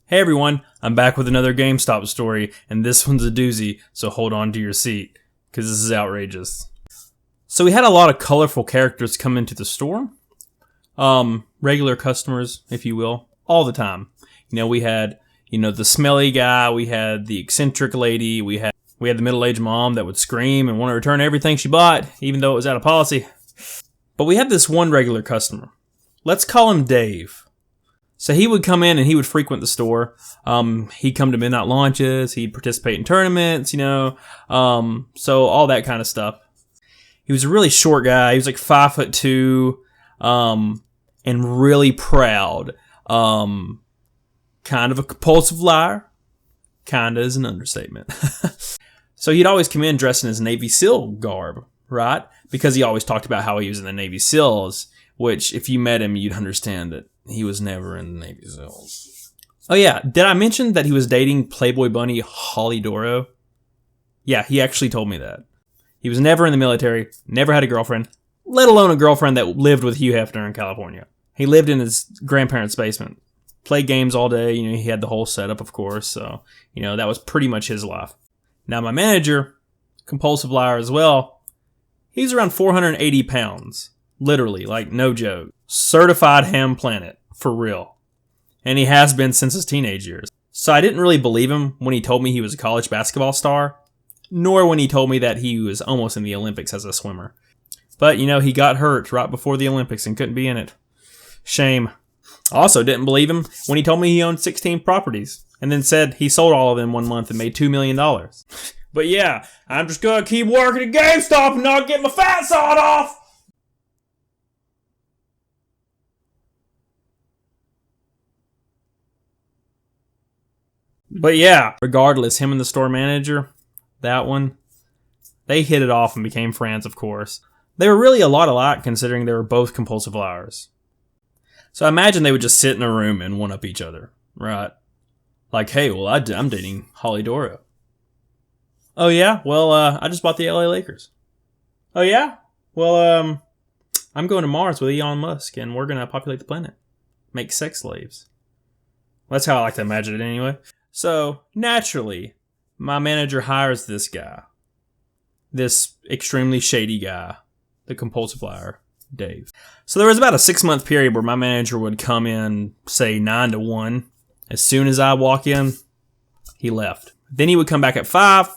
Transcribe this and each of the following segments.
Hey everyone, I'm back with another GameStop story, and this one's a doozy, so hold on to your seat, because this is outrageous. So we had a lot of colorful characters come into the store. Regular customers, if you will, all the time. We had, the smelly guy, we had the eccentric lady, we had the middle-aged mom that would scream and want to return everything she bought, even though it was out of policy. But we had this one regular customer. Let's call him Dave. So he would come in and he would frequent the store. He'd come to midnight launches. He'd participate in tournaments, so all that kind of stuff. He was a really short guy. He was like 5'2", and really proud. Kind of a compulsive liar. Kinda is an understatement. So he'd always come in dressed in his Navy SEAL garb, right? Because he always talked about how he was in the Navy SEALs, which if you met him, you'd understand that he was never in the Navy SEALs. Oh yeah, did I mention that he was dating Playboy bunny Holly Doro? Yeah, he actually told me that. He was never in the military, never had a girlfriend, let alone a girlfriend that lived with Hugh Hefner in California. He lived in his grandparents' basement, played games all day, he had the whole setup, of course, so, that was pretty much his life. Now my manager, compulsive liar as well, he's around 480 pounds. Literally, like no joke. Certified ham planet, for real. And he has been since his teenage years. So I didn't really believe him when he told me he was a college basketball star, nor when he told me that he was almost in the Olympics as a swimmer. But, he got hurt right before the Olympics and couldn't be in it. Shame. I also didn't believe him when he told me he owned 16 properties, and then said he sold all of them one month and made $2 million. But yeah, I'm just gonna keep working at GameStop and not get my fat sawed off! But yeah, regardless, him and the store manager, that one, they hit it off and became friends, of course. They were really a lot alike considering they were both compulsive liars. So I imagine they would just sit in a room and one-up each other, right? Like, hey, well, I'm dating Holly Doro. Oh yeah? Well, I just bought the LA Lakers. Oh yeah? Well, I'm going to Mars with Elon Musk and we're going to populate the planet. Make sex slaves. Well, that's how I like to imagine it anyway. So, naturally, my manager hires this guy. This extremely shady guy. The compulsive liar, Dave. So there was about a 6-month period where my manager would come in, say, 9 to 1. As soon as I walk in, he left. Then he would come back at 5,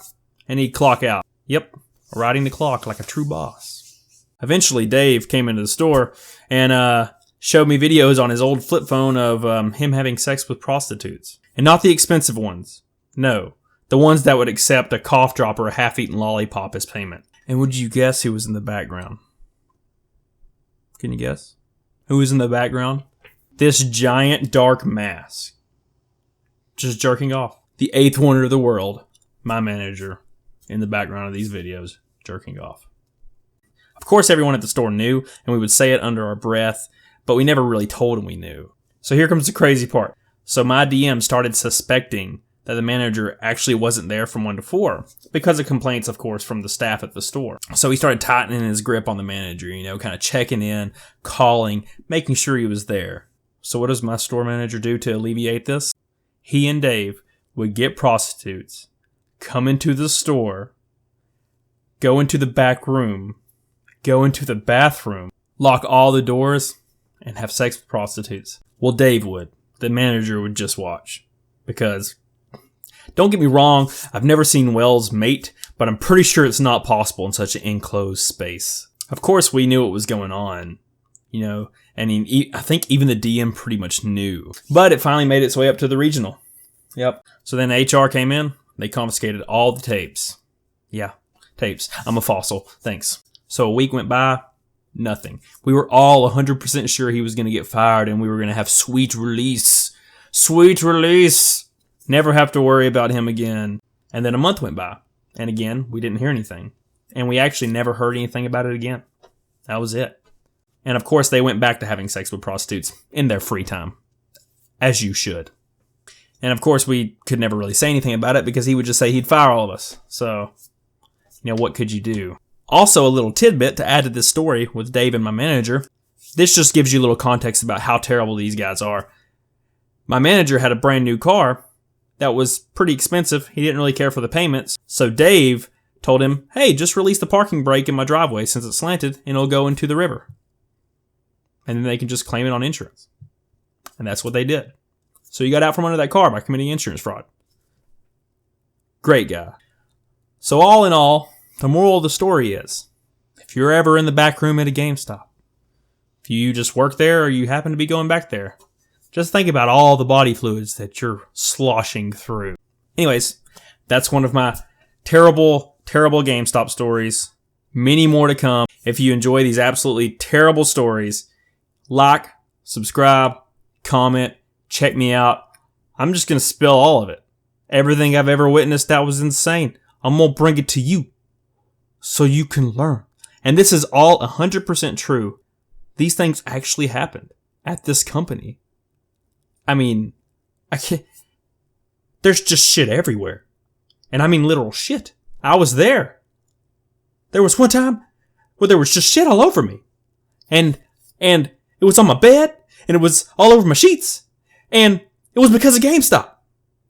and he'd clock out. Yep, riding the clock like a true boss. Eventually, Dave came into the store and showed me videos on his old flip phone of him having sex with prostitutes. And not the expensive ones. No. The ones that would accept a cough drop or a half-eaten lollipop as payment. And would you guess who was in the background? Can you guess? Who was in the background? This giant dark mask. Just jerking off. The 8th wonder of the world. My manager. In the background of these videos. Jerking off. Of course everyone at the store knew. And we would say it under our breath. But we never really told him we knew. So here comes the crazy part. So my DM started suspecting that the manager actually wasn't there from 1 to 4 because of complaints, of course, from the staff at the store. So he started tightening his grip on the manager, kind of checking in, calling, making sure he was there. So what does my store manager do to alleviate this? He and Dave would get prostitutes, come into the store, go into the back room, go into the bathroom, lock all the doors, and have sex with prostitutes. Well, Dave would. The manager would just watch. Because, don't get me wrong, I've never seen whales mate, but I'm pretty sure it's not possible in such an enclosed space. Of course, we knew what was going on, and I think even the DM pretty much knew. But it finally made its way up to the regional. Yep. So then HR came in, they confiscated all the tapes. Yeah, tapes. I'm a fossil. Thanks. So a week went by. Nothing. We were all 100% sure he was going to get fired and we were going to have sweet release. Sweet release! Never have to worry about him again. And then a month went by. And again, we didn't hear anything. And we actually never heard anything about it again. That was it. And of course, they went back to having sex with prostitutes in their free time. As you should. And of course, we could never really say anything about it because he would just say he'd fire all of us. So, what could you do? Also, a little tidbit to add to this story with Dave and my manager. This just gives you a little context about how terrible these guys are. My manager had a brand new car that was pretty expensive. He didn't really care for the payments. So Dave told him, hey, just release the parking brake in my driveway since it's slanted and it'll go into the river. And then they can just claim it on insurance. And that's what they did. So he got out from under that car by committing insurance fraud. Great guy. So all in all, the moral of the story is, if you're ever in the back room at a GameStop, if you just work there or you happen to be going back there, just think about all the body fluids that you're sloshing through. Anyways, that's one of my terrible GameStop stories. Many more to come. If you enjoy these absolutely terrible stories, like, subscribe, comment, check me out. I'm just going to spill all of it. Everything I've ever witnessed that was insane. I'm going to bring it to you so you can learn. And this is all 100% true. These things actually happened at this company. I mean, there's just shit everywhere. And I mean literal shit. I was there. There was one time where there was just shit all over me. And it was on my bed, and it was all over my sheets, and it was because of GameStop.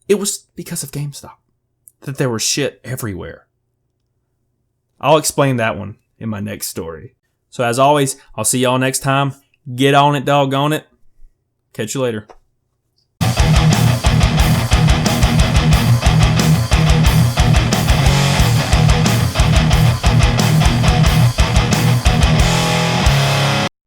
It was because of GameStop that there was shit everywhere. I'll explain that one in my next story. So as always, I'll see y'all next time. Get on it, doggone it. Catch you later.